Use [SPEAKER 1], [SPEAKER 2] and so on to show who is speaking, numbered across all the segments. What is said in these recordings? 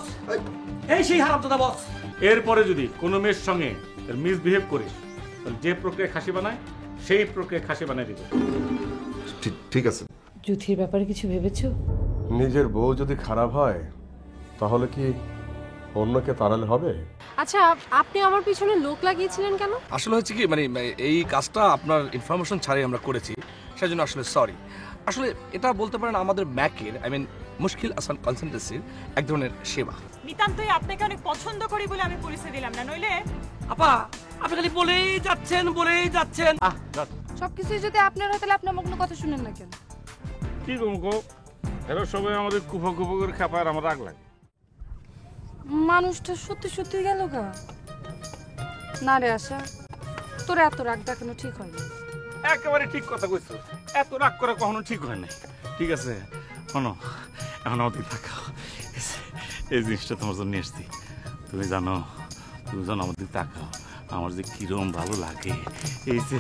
[SPEAKER 1] বস, এই সেই হারামজাদা বস। এরপরে যদি কোনো মেয়ের সঙ্গে মিসবিহেভ করিস, তাহলে যে প্রক্রিয়া খাসি বানায় সেই প্রক্রিয়া খাসি বানায় দিবে।
[SPEAKER 2] ঠিক আছে।
[SPEAKER 3] জুথির ব্যাপারে কিছু ভেবেছো?
[SPEAKER 2] নিজের বউ যদি খারাপ হয় তাহলে কি অন্যকে তাড়ালে হবে?
[SPEAKER 4] আচ্ছা, আপনি আমার পিছনে লোক লাগিয়েছিলেন কেন?
[SPEAKER 5] আসলে হচ্ছে কি, মানে এই কাজটা আপনার ইনফরমেশন ছাড়াই আমরা করেছি, সেজন্য আসলে সরি। আসলে এটা বলতে পারেন আমাদের ম্যাকের মুশকিল আসান কনসালটেন্সির এক ধরনের সেবা।
[SPEAKER 6] নিতান্তই আপনাকে অনেক পছন্দ করি বলে আমি পরিচয় দিলাম না, নইলে
[SPEAKER 1] আপা আপনি খালি বলেই যাচ্ছেন।
[SPEAKER 4] সবকিছুই যদি আপনার হয় তাহলে আপনি আমার কোনো কথা শুনেন না কেন?
[SPEAKER 1] কি গো, এরা সবাই আমাদের কুফা কুফা করে খাপায়, আমার রাগ লাগে।
[SPEAKER 4] মানুষটা সত্যি সত্যি গেল গা। না রে আশা, তোর এত রাগ দেখানো ঠিক হয় না।
[SPEAKER 1] একেবারে ঠিক কথা কইছো, এত রাগ করা কখনো ঠিক হয় না। ঠিক আছে শোনো, এখন আমাদের তাকাও, এই জিনিসটা তোমার জন্য নিয়ে এসছি। তুমি জানো আমাদের তাকাও, আমার যে কিরম ভালো লাগে। এই যে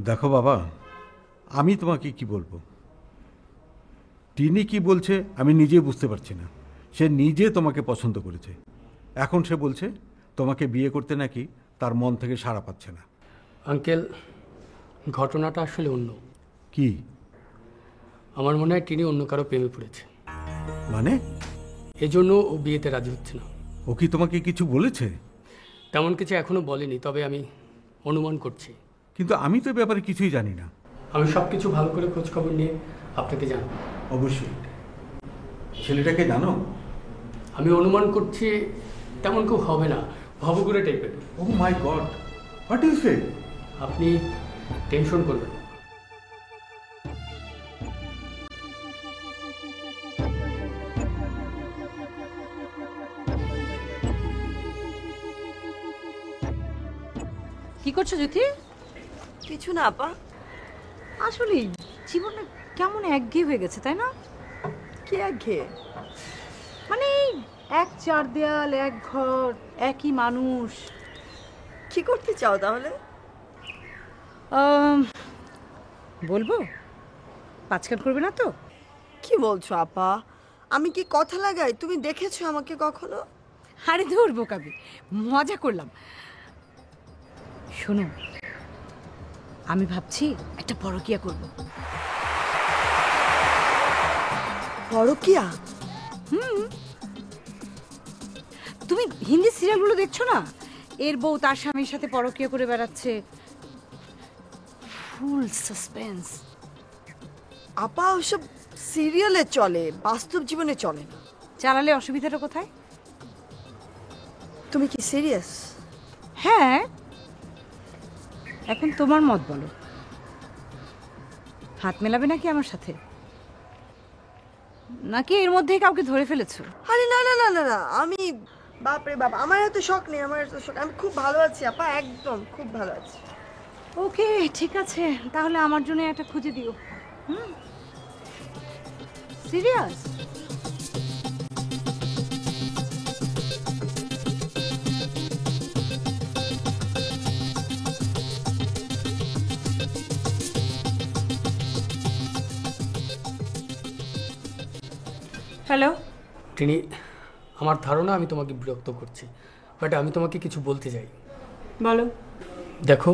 [SPEAKER 7] দেখো বাবা, আমি তোমাকে কি বলবো, টিনি কি বলছে আমি নিজে বুঝতে পারছি না। সে নিজে তোমাকে পছন্দ করেছে, এখন সে বলছে তোমাকে বিয়ে করতে নাকি তার মন থেকে সাড়া পাচ্ছে না।
[SPEAKER 8] আঙ্কেল, ঘটনাটা আসলে অন্য।
[SPEAKER 7] কি?
[SPEAKER 8] আমার মনে হয় টিনি অন্য কারো প্রেমে পড়েছে।
[SPEAKER 7] মানে?
[SPEAKER 8] এজন্য ও বিয়েতে রাজি হচ্ছে না।
[SPEAKER 7] ও কি তোমাকে কিছু বলেছে?
[SPEAKER 8] তেমন কিছু এখনো বলেনি, তবে আমি অনুমান করছি।
[SPEAKER 7] কিন্তু আমি তো ব্যাপারে কিছুই জানি না।
[SPEAKER 8] আমি সব কিছু ভালো করে খোঁজ খবর নিয়ে আপনাকে জানাবো।
[SPEAKER 7] অবশ্যই। ছেলেটাকে জানো?
[SPEAKER 8] আমি অনুমান করছি তেমন কেউ হবে না, ভবঘুরে টাইপের।
[SPEAKER 7] ও মাই গড, হোয়াট ইজ ইট?
[SPEAKER 8] আপনি টেনশন করবেন।
[SPEAKER 3] কি করছো জ্যোতি?
[SPEAKER 9] কিছু না আপা।
[SPEAKER 3] আসলে জীবনে কেমন একঘেয়ে হয়ে গেছে, তাই না?
[SPEAKER 9] কি একঘেয়ে?
[SPEAKER 3] মানে এক চার দেয়াল, এক ঘর, একই মানুষ।
[SPEAKER 9] কি করতে চাও তাহলে?
[SPEAKER 3] বলবো? পাঁচকান করবে না তো?
[SPEAKER 9] কি বলছো আপা? আমি কি কথা লাগাই? তুমি দেখেছো আমাকে কখনো?
[SPEAKER 3] আরে ধরবো কবি, মজা করলাম। শোনো, আমি ভাবছি একটা পরকিয়া করব।
[SPEAKER 9] পরকিয়া?
[SPEAKER 3] তুমি হিন্দি সিরিয়ালগুলো দেখছো না? এর বউ তার স্বামীর সাথে পরকিয়া করে বেড়াচ্ছে, ফুল সাসপেন্স।
[SPEAKER 9] আপা ওসব সিরিয়ালে চলে, বাস্তব জীবনে চলে না।
[SPEAKER 3] চালালে অসুবিধাটা কোথায়?
[SPEAKER 9] তুমি কি সিরিয়াস?
[SPEAKER 3] হ্যাঁ, এখন তোমার মত বলো। হাত মেলাবে নাকি আমার সাথে, নাকি এর মধ্যেই কাউকে ধরে ফেলেছো?
[SPEAKER 9] আরে না না না না না, আমি বাপরে বাপ, আমার এত শখ নেই, আমার এত শখ। আমি খুব ভালো আছি আপা, একদম খুব ভালো আছি।
[SPEAKER 3] ওকে ঠিক আছে, তাহলে আমার জন্য একটা খুঁজে দিও। সিরিয়াস?
[SPEAKER 6] হ্যালো।
[SPEAKER 8] টিনি, আমার ধারণা আমি তোমাকে বিরক্ত করছি, বাট আমি তোমাকে কিছু বলতে চাই।
[SPEAKER 6] বলো।
[SPEAKER 8] দেখো,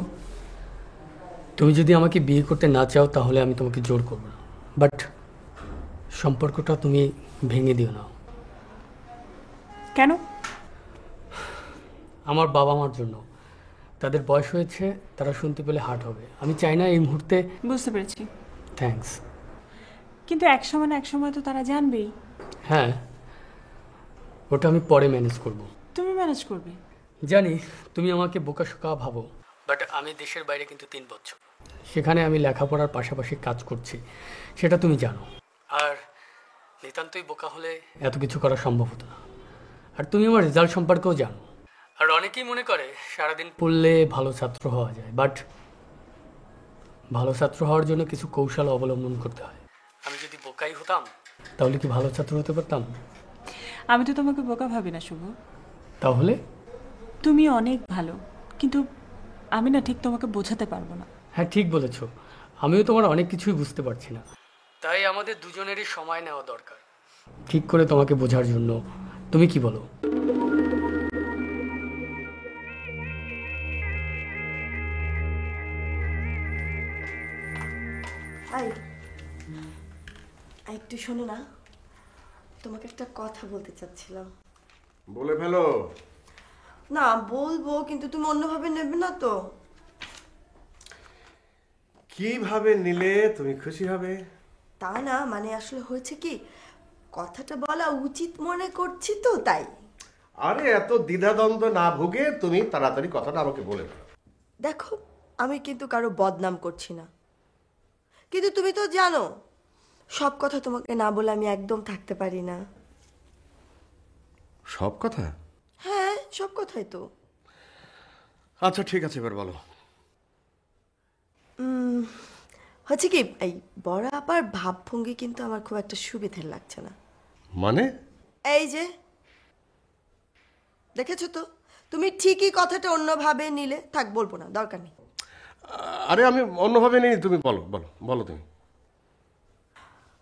[SPEAKER 8] তুমি যদি আমাকে বিয়ে করতে না চাও তাহলে আমি তোমাকে জোর করব না, বাট সম্পর্কটা তুমি ভেঙে দিও না।
[SPEAKER 6] কেন?
[SPEAKER 8] আমার বাবা মার জন্য। তাদের বয়স হয়েছে, তারা শুনতে পেলে হার্ট হবে। আমি চাই না এই মুহূর্তে।
[SPEAKER 6] বুঝতে পেরেছি।
[SPEAKER 8] থ্যাঙ্কস।
[SPEAKER 6] কিন্তু এক সময় না এক সময় তো তারা জানবেই।
[SPEAKER 8] হ্যাঁ, ওটা আমি পরে ম্যানেজ করব।
[SPEAKER 6] তুমি ম্যানেজ করবে?
[SPEAKER 8] জানি তুমি আমাকে বোকাশোকা ভাবো, বাট আমি দেশের বাইরে কিন্তু 3 বছর, সেখানে আমি লেখাপড়ার পাশাপাশি কাজ করছি, সেটা তুমি জানো। আর নিতান্তই বোকা হলে এত কিছু করা সম্ভব হতো না। আর তুমি আমার রেজাল্ট সম্পর্কেও জানো। আর আর অনেকেই মনে করে সারাদিন পড়লে ভালো ছাত্র হওয়া যায়, বাট ভালো ছাত্র হওয়ার জন্য কিছু কৌশল অবলম্বন করতে হয়। আমি যদি বোকাই হতাম তাহলে কি ভালো ছাত্র হতে পারতাম?
[SPEAKER 6] আমি তো তোমাকে বোকা ভাবি না শুভ,
[SPEAKER 8] তাহলে
[SPEAKER 6] তুমি অনেক ভালো, কিন্তু আমি না ঠিক তোমাকে বোঝাতে পারবো না।
[SPEAKER 8] হ্যাঁ, ঠিক বলেছ, আমিও তোমার অনেক কিছুই বুঝতে পারছি না, তাই আমাদের দুজনেরই সময় নেওয়া দরকার ঠিক করে তোমাকে বোঝার জন্য। তুমি কি বলো?
[SPEAKER 9] একটু শোনো না, তোমাকে একটা কথা বলতে চাচ্ছিলাম।
[SPEAKER 2] বলে ফেলো।
[SPEAKER 9] না বলবো, কিন্তু তুমি অন্যভাবে নেবে না তো?
[SPEAKER 2] কিভাবে নিলে তুমি খুশি হবে?
[SPEAKER 9] তা না, মানে আসলে হয়েছে কি, কথাটা বলা উচিত মনে করছি তো তাই।
[SPEAKER 2] আরে এত দ্বিধাদ্বন্দ্ব না ভুগে তুমি তাড়াতাড়ি কথাটা আমাকে বলে ফেলো।
[SPEAKER 9] দেখো, আমি কিন্তু কারো বদনাম করছি না, কিন্তু তুমি তো জানো সব কথা তোমাকে না বলে আমি একদম থাকতে পারি না।
[SPEAKER 2] সব কথা?
[SPEAKER 9] হ্যাঁ, সব কথাই তো।
[SPEAKER 2] আচ্ছা ঠিক আছে, এবার বলো।
[SPEAKER 9] হচ্ছে কি, এই বড় আপার ভাবভঙ্গি কিন্তু আমার খুব একটা সুবিধের লাগছে না।
[SPEAKER 2] মানে?
[SPEAKER 9] এই যে দেখেছো তো, তুমি ঠিকই কথাটা অন্যভাবে নিলে। থাক, বলবো না, দরকার নেই।
[SPEAKER 2] আরে আমি অন্যভাবে নেই, তুমি বলো বলো বলো তুমি।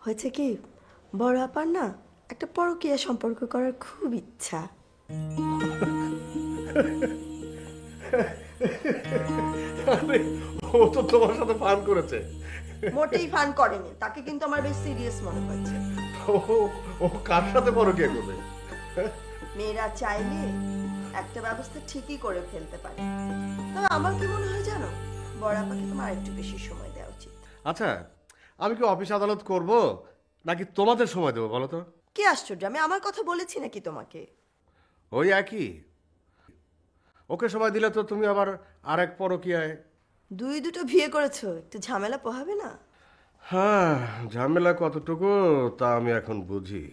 [SPEAKER 9] হয়েছে কি, বড় আপার না একটা পরকীয়া সম্পর্ক করার খুব ইচ্ছা।
[SPEAKER 2] ও তো তোমার সাথে ফান করেছে।
[SPEAKER 9] মোটেই ফান করেনি, তাকে কিন্তু আমার বেশ সিরিয়াস মনে হচ্ছে।
[SPEAKER 2] ও কার সাথে পরকীয়া করবে?
[SPEAKER 9] মেয়েরা চাইলে একটা ব্যবস্থা ঠিকই করে ফেলতে পারে। তবে আমার কি মনে হয় জানো, বড় আপাকে তোমার একটু বেশি সময় দেওয়া উচিত।
[SPEAKER 2] আচ্ছা, আমি কি অফিস আদালত করব নাকি তোমাদের সময় দেবো বলো তো?
[SPEAKER 9] কি আশ্চর্য, আমি আমার কথা বলেছি নাকি তোমাকে?
[SPEAKER 2] ওই একই। ওকে সময় দিলে তো তুমি আবার আরেক পরকীয়ায়।
[SPEAKER 9] দুটো বিয়ে করেছো, একটু ঝামেলা পোহাবে না?
[SPEAKER 2] হ্যাঁ, ঝামেলা কতটুকু তা আমি এখন বুঝি।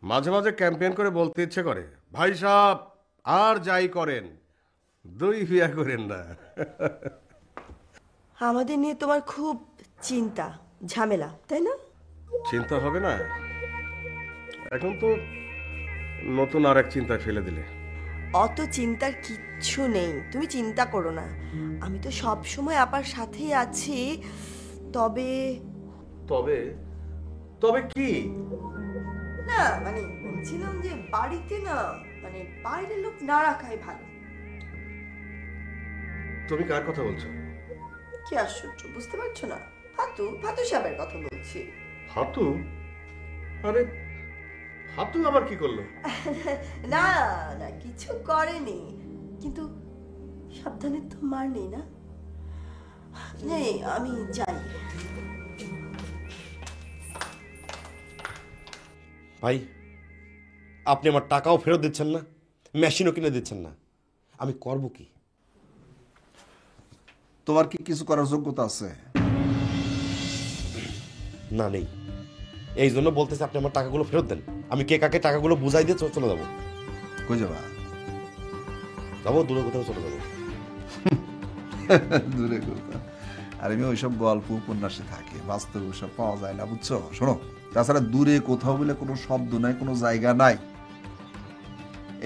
[SPEAKER 2] মাঝে মাঝে ক্যাম্পেইন করে বলতে ইচ্ছে করে, ভাই সাহেব আর যাই করেন 2 বিয়া করেন না।
[SPEAKER 9] আমাদের নিয়ে তোমার খুব চিন্তা ঝামেলা, তাই না?
[SPEAKER 2] চিন্তা হবে না? এখন তো নতুন আরেক চিন্তায় ফেলে দিলে।
[SPEAKER 9] অত চিন্তার কিচ্ছু নেই, তুমি চিন্তা করো না। আমি তো সব সময় আপার সাথেই আছি। তবে
[SPEAKER 2] তবে তবে কি?
[SPEAKER 9] না, মানে বলছিলাম যে বাড়িতে না, মানে বাইরের লোক না রাখাই ভালো।
[SPEAKER 2] তুমি কার কথা বলছো?
[SPEAKER 9] কি আশ্চর্য, বুঝতে পারছো না? ফাতু সাহেবের কথা বলছি।
[SPEAKER 2] হাতু? আরে হাতু আবার কি করলো?
[SPEAKER 9] না না, কিছু করেনি, কিন্তু সাবধানে তো মার নেই না। নেই, আমি যাই।
[SPEAKER 10] ভাই, আপনি আমার টাকাও ফেরত দিচ্ছেন না, মেশিনও কিনে দিচ্ছেন না, আমি করব কি?
[SPEAKER 11] তোমার কি কিছু করার যোগ্যতা আছে?
[SPEAKER 10] না, নেই। এই জন্য বলতেছে আপনি আমার টাকাগুলো ফেরত দেন, আমি কে কাকে টাকাগুলো বুঝাই দিয়ে চলে যাবো।
[SPEAKER 11] কই যাবা?
[SPEAKER 10] যাবো দূরে কোথাও চলে যাবো।
[SPEAKER 11] দূরে কোথাও? আর আমি ওইসব গল্প উপন্যাসে থাকে, বাস্তবে ওসব পাওয়া যায় না, বুঝছো? শোনো, তাছাড়া দূরে কোথাও বলে কোনো শব্দ নাই, কোনো জায়গা নাই।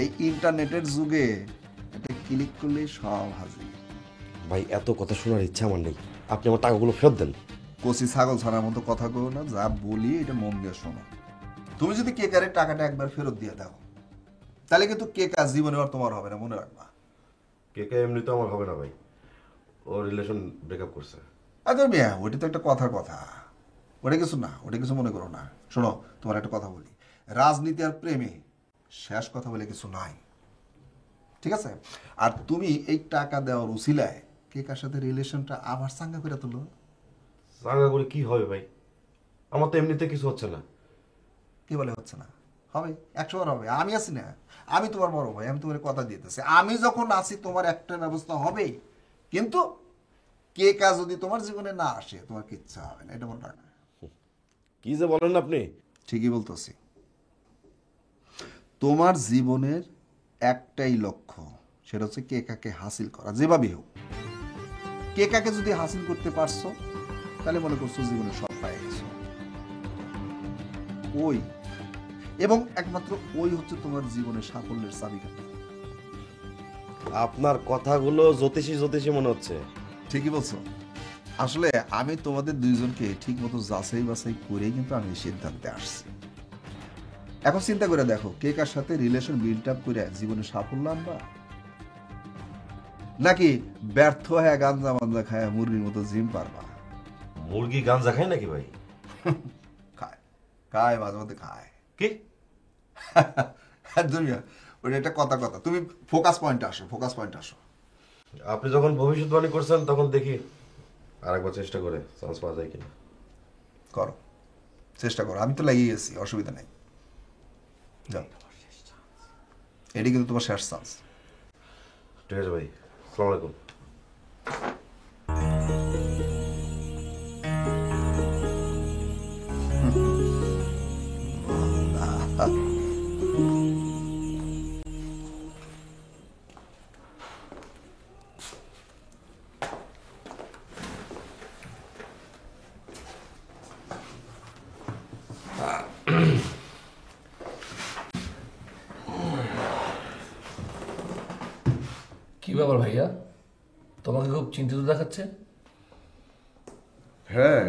[SPEAKER 11] এই ইন্টারনেটের যুগে এটা ক্লিক করলেই সব হাজির।
[SPEAKER 10] ভাই, এত কথা শোনার ইচ্ছা আমার নেই, আপনি আমার টাকাগুলো ফেরত দেন।
[SPEAKER 11] কচি ছাগল ছাড়ার মতো কথা করো না, যা বলি এটা মন দিয়ে শোনো। তুমি যদি কেকারের টাকাটা একবার ফেরত দিয়ে দাও, তাহলে কিন্তু কেকার জীবনে আর তোমার হবে না, মনে রাখবা।
[SPEAKER 10] কেকে এমনি তো আমার হবে না ভাই, ও রিলেশন ব্রেকআপ করছে।
[SPEAKER 11] আচ্ছা মিয়া, ওইটা তো একটা কথার কথা, ওটা কিছু না, ওটা কিছু মনে করো না। শোনো, তোমার একটা কথা বলি, রাজনীতি আর প্রেমে শেষ কথা বলে কিছু নাই, ঠিক আছে? আর তুমি এই টাকা দেওয়ার উসিলায় কেকার সাথে রিলেশনটা আবার চাঙ্গা করে তুলো।
[SPEAKER 10] চাঙ্গা করে কি হবে ভাই? আমার তো এমনিতে কিছু হচ্ছে না।
[SPEAKER 11] কি বলে হচ্ছে না? হবে, 100 বার হবে। আমি আছি না, আমি তোমার বড় ভাই, আমি তোমার কথা দিতেছি। আমি যখন আছি তোমার একটা ব্যবস্থা হবেই, কিন্তু কে কাজ যদি তোমার জীবনে না আসে তোমার কিচ্ছা হবে না, এটা মনে রাখবে।
[SPEAKER 10] কি যে বলেন আপনি?
[SPEAKER 11] ঠিকই বলতেছি। তোমার জীবনের একটাই লক্ষ্য, সেটা হচ্ছে কে কাকে হাসিল করা, যেভাবেই হোক। কে কাকে যদি হাসিল করতে পারছো তাহলে মনে করছো জীবনে সব পাই গেছো। ওই এবং একমাত্র ওই হচ্ছে তোমার জীবনের সাফল্যের চাবিকাঠি।
[SPEAKER 10] আপনার কথাগুলো জ্যোতিষী জ্যোতিষী মনে হচ্ছে।
[SPEAKER 11] ঠিকই বলছো। আসলে আমি তোমাদের দুইজনকে ঠিক মতো যাচাই বাছাই করেই কিন্তু আমি এই সিদ্ধান্তে আসছি। এখন চিন্তা করে দেখো, কে কার সাথে রিলেশন বিল্ড আপ করে জীবনে সাফল্য আনবা, নাকি ব্যর্থ হয়ে গাঞ্জা মাঞ্জা খায় মুরগির মতো জিম পারবা?
[SPEAKER 10] মুরগি গাঞ্জা খায় নাকি ভাই?
[SPEAKER 11] খায়, খায়, মাঝে মধ্যে খায়।
[SPEAKER 10] কি
[SPEAKER 11] দুনিয়া ওটা একটা কথা কথা। তুমি ফোকাস পয়েন্টে আসো, ফোকাস পয়েন্টে আসো।
[SPEAKER 10] আপনি যখন ভবিষ্যৎবাণী করছেন তখন দেখি আরেকবার চেষ্টা করে চান্স পাওয়া যায় কিনা।
[SPEAKER 11] করো, চেষ্টা করো, আমি তো লাগিয়ে গেছি, অসুবিধা নেই। যাও, এটি কিন্তু তোমার শেষ চান্স।
[SPEAKER 10] ঠিক আছে ভাই, আসসালামু আলাইকুম।
[SPEAKER 5] কি ব্যাপার ভাইয়া, তোমাকে খুব চিন্তিত দেখাচ্ছে?
[SPEAKER 2] হ্যাঁ,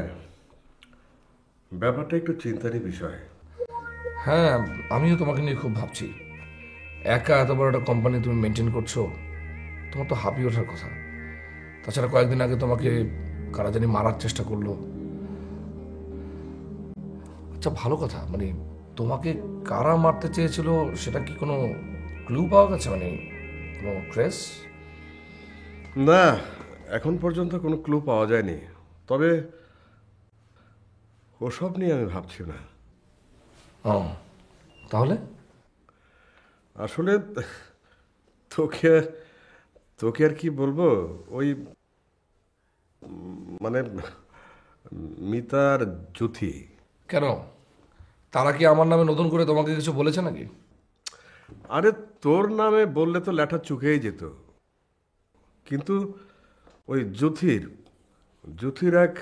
[SPEAKER 2] ব্যাপারটা একটু চিন্তারই বিষয়।
[SPEAKER 5] হ্যাঁ, আমিও তোমাকে নিয়ে খুব ভাবছি। একা এত বড় একটা কোম্পানি তুমি মেনটেন করছো, তোমার তো হাঁপিয়ে ওঠার কথা। তাছাড়া কয়েকদিন আগে তোমাকে কারা জানি মারার চেষ্টা করলো। আচ্ছা, ভালো কথা, মানে তোমাকে কারা মারতে চেয়েছিল সেটা কি কোনো ক্লু পাওয়া গেছে, মানে কোনো ট্রেস?
[SPEAKER 2] না, এখন পর্যন্ত কোনো ক্লু পাওয়া যায়নি। তবে ওসব নিয়ে আমি ভাবছি না।
[SPEAKER 5] ও, তাহলে?
[SPEAKER 2] আসলে তোকে তোকে আর কি বলবো, ওই মানে মিতার জুথি।
[SPEAKER 5] কেন, তারা কি আমার নামে নতুন করে তোমাকে কিছু বলেছে নাকি?
[SPEAKER 2] আরে তোর নামে বললে তো ল্যাঠা চুকেই যেত, কিন্তু ওই জুথির এক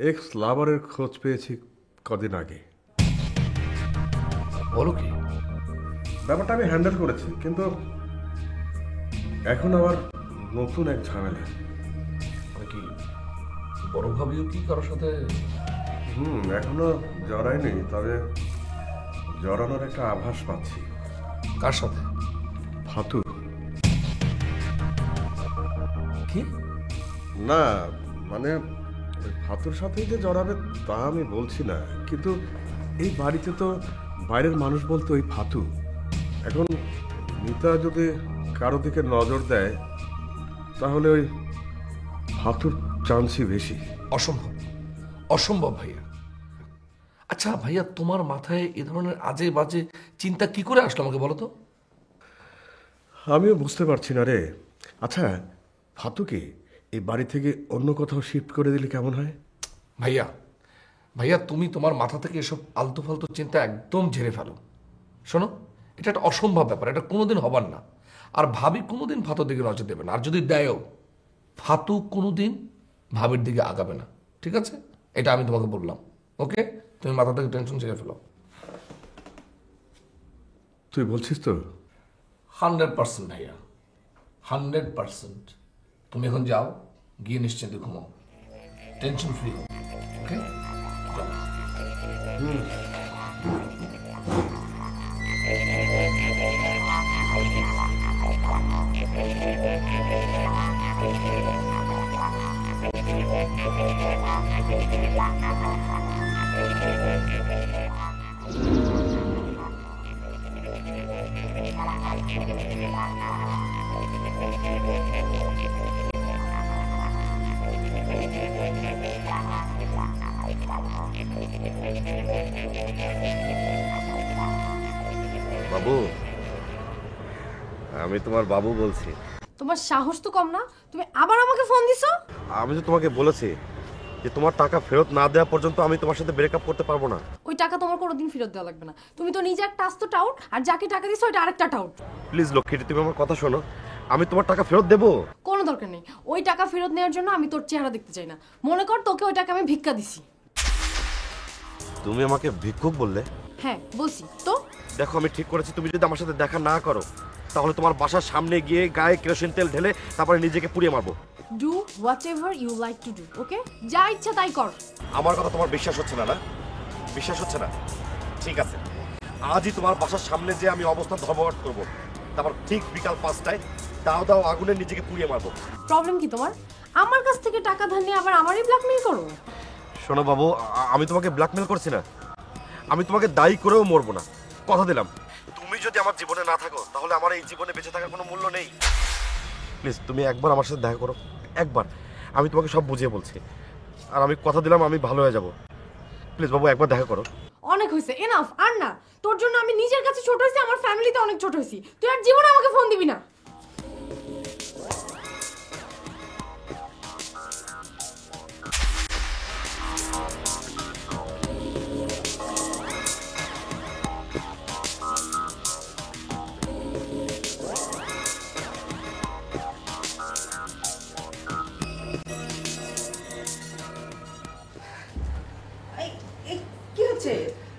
[SPEAKER 2] এক্স লাভারের খোঁজ পেয়েছি কদিন আগে।
[SPEAKER 5] বলো কি?
[SPEAKER 2] ব্যাপারটা আমি হ্যান্ডেল করেছি, কিন্তু এখন আবার নতুন এক ঝামেলা।
[SPEAKER 5] মানে কি বড় ভাবিও কি কারোর সাথে?
[SPEAKER 2] এখনো জড়ায়নি, তবে জড়ানোর একটা আভাস পাচ্ছি।
[SPEAKER 5] কার সাথে?
[SPEAKER 2] ফাতু।
[SPEAKER 5] কি?
[SPEAKER 2] না, মানে ওই ফাতুর সাথেই যে জড়াবে তা আমি বলছি না, কিন্তু এই বাড়িতে তো বাইরের মানুষ বলতে ওই ফাতু। এখন মিতা যদি কারো দিকে নজর দেয় তাহলে ওই ফাতুর চান্সই বেশি।
[SPEAKER 5] অসম্ভব, অসম্ভব ভাইয়া। আচ্ছা ভাইয়া, তোমার মাথায় এ ধরনের আজে বাজে চিন্তা কি করে আসলো আমাকে বলো তো?
[SPEAKER 2] আমিও বুঝতে পারছি না রে। আচ্ছা, ফাতুকে এই বাড়ি থেকে অন্য কোথাও শিফট করে দিলে কেমন হয়?
[SPEAKER 5] ভাইয়া ভাইয়া, তুমি তোমার মাথা থেকে এসব আলতু ফালতু চিন্তা একদম ঝেড়ে ফেলো। শোনো, এটা একটা অসম্ভব ব্যাপার, এটা কোনোদিন হবার না। আর ভাবি কোনোদিন ফাতুর দিকে নজর দেবে না, আর যদি দেয়ও ফাতু কোনোদিন ভাবির দিকে আগাবে না, ঠিক আছে? এটা আমি তোমাকে বললাম, ওকে? তুমি মাথা থেকে টেনশন ছেড়ে ফেলো।
[SPEAKER 2] তুই বলছিস তো?
[SPEAKER 5] 100% ভাইয়া, 100%। তুমি এখন যাও, গিয়ে নিশ্চিন্তে ঘুমাও, টেনশন ফ্রি হও, ওকে?
[SPEAKER 10] বাবু, আমি তোমার বাবু বলছি।
[SPEAKER 4] তোমার সাহস তো কম না, তুমি আবার আমাকে ফোন দিছো?
[SPEAKER 10] আমি তো তোমাকে বলেছি যে তোমার টাকা ফেরত না দেওয়া পর্যন্ত আমি তোমার সাথে ব্রেকআপ করতে পারবো না।
[SPEAKER 4] ওই টাকা তোমার কোনোদিন ফেরত দেওয়া লাগবে না। তুমি তো নিজে একটা আস্ত টাউট, আর যাকে টাকা দিছো ওইটা আরেকটা টাউট।
[SPEAKER 10] প্লিজ লক্ষ্মীটি, তুমি আমার কথা শোনো। আমি তোমার টাকা ফেরত দেবো?
[SPEAKER 4] কোনো দরকার নেই। ওই টাকা ফেরত নেওয়ার জন্য আমি তোর চেহারা দেখতে চাই না। মনে কর তোকে ওই টাকা আমি ভিক্ষা দিছি।
[SPEAKER 10] তুমি আমাকে ভিক্ষুক বললে?
[SPEAKER 4] হ্যাঁ বলছি তো।
[SPEAKER 10] দেখো আমি ঠিক করেছি, তুমি যদি আমার সাথে দেখা না করো তাহলে তোমার বাসার সামনে গিয়ে গায়ে কেরোসিন তেল ঢেলে তারপরে নিজেকে পুড়িয়ে মারবো।
[SPEAKER 4] Do whatever you like to do, okay? যা ইচ্ছা তাই কর।
[SPEAKER 10] আমার কথা তোমার বিশ্বাস হচ্ছে না? না বিশ্বাস হচ্ছে না? ঠিক আছে, আজই তোমার বাসার সামনে যে আমি অবস্থান ধর্মঘট করবো, তারপর ঠিক বিকাল 5টায় দাও দাও আগুনে নিজেকে পুড়িয়ে মারবো।
[SPEAKER 4] প্রবলেম কি তোমার? আমার কাছ থেকে টাকা ধার নিয়ে আবার আমারই ব্ল্যাকমেইল করো?
[SPEAKER 10] শোনো বাবু, আমি তোমাকে ব্ল্যাকমেল করছি না, আমি তোমাকে দায়ী করেও মরবো না, কথা দিলাম। তুমি যদি আমার জীবনে না থাকো তাহলে আমার এই জীবনে বেঁচে থাকার কোনো মূল্য নেই। প্লিজ তুমি একবার আমার সাথে দেখা করো, একবার। আমি তোমাকে সব বুঝিয়ে বলছি, আর আমি কথা দিলাম আমি ভালো হয়ে যাব। প্লিজ বাবু একবার দেখা করো।
[SPEAKER 4] অনেক হয়েছে, এনাফ। আর না, তোর জন্য আমি নিজের কাছে ছোট হয়েছি, আমার ফ্যামিলিতে অনেক ছোট হয়েছি। তুই আর জীবনে আমাকে ফোন দিবি না।
[SPEAKER 9] কি হচ্ছে?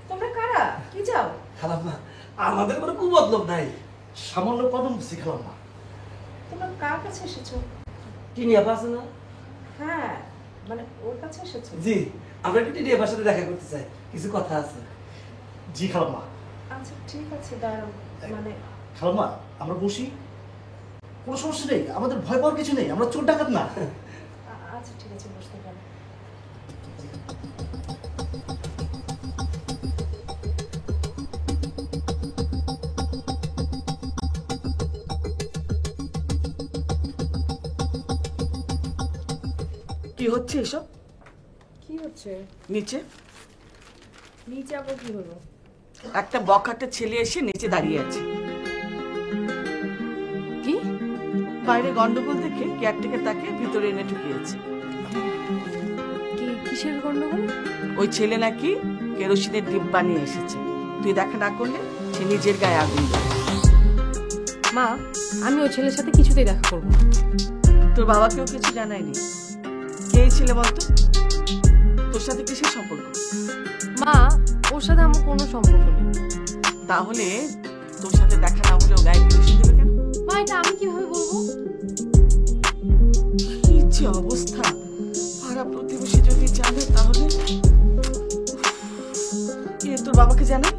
[SPEAKER 9] তোমরা কারা? কি যাও?
[SPEAKER 12] খালাম্মা, আমাদের কোনো কুবদলব নাই, সামান্য কদম বুঝছি খালাম্মা।
[SPEAKER 9] তোমরা কার কাছে এসেছো?
[SPEAKER 12] টিনিয়া আছে না?
[SPEAKER 9] হ্যাঁ, মানে ওর কাছে এসেছো?
[SPEAKER 12] জি, আমরা একটু টিনিয়ার সাথে দেখা করতে চাই, কিছু কথা আছে। জি খালাম্মা।
[SPEAKER 9] আচ্ছা ঠিক আছে, দাঁড়াও। মানে
[SPEAKER 12] খালাম্মা, আমরা বসি, কোনো সমস্যা নেই, আমাদের ভয় পাওয়ার কিছু নেই, আমরা চোর ডাকাত না।
[SPEAKER 9] আচ্ছা ঠিক আছে, বসতে পারো।
[SPEAKER 13] কি হচ্ছে এসব?
[SPEAKER 9] কি হচ্ছে?
[SPEAKER 13] নিচে
[SPEAKER 9] নিচে আবার কি হলো?
[SPEAKER 13] একটা বখাটে ছেলে এসে নিচে দাঁড়িয়ে আছে।
[SPEAKER 4] কি?
[SPEAKER 13] বাইরে গন্ডগোল দেখে কেয়ারটেকার তাকে ভিতরে এনে ঢুকিয়েছে।
[SPEAKER 4] কি কিসের গন্ডগোল?
[SPEAKER 13] ওই ছেলে নাকি কেরোসিনের ডিব্বা নিয়ে এসেছে। তুই দেখা না করলে সে নিজের গায়ে আগুন দেবে।
[SPEAKER 4] মা, আমি ওই ছেলের সাথে কিছুতেই দেখা করব না।
[SPEAKER 13] তোর বাবাকেও কিছু জানায়নি? কে ছেলে বলতো? তোর সাথে কিসের সম্পর্ক?
[SPEAKER 4] মা, ওর সাথে আমার কোনো সম্পর্ক নেই।
[SPEAKER 13] তাহলে তোর সাথে দেখা না হলেও গায়ে কেরোসিন দেবে কেন?
[SPEAKER 4] মা, এটা আমি কিভাবে বলবো?
[SPEAKER 13] কি যে অবস্থা! পাড়া প্রতিবেশী যদি জানে তাহলে তোর বাবাকে জানাই।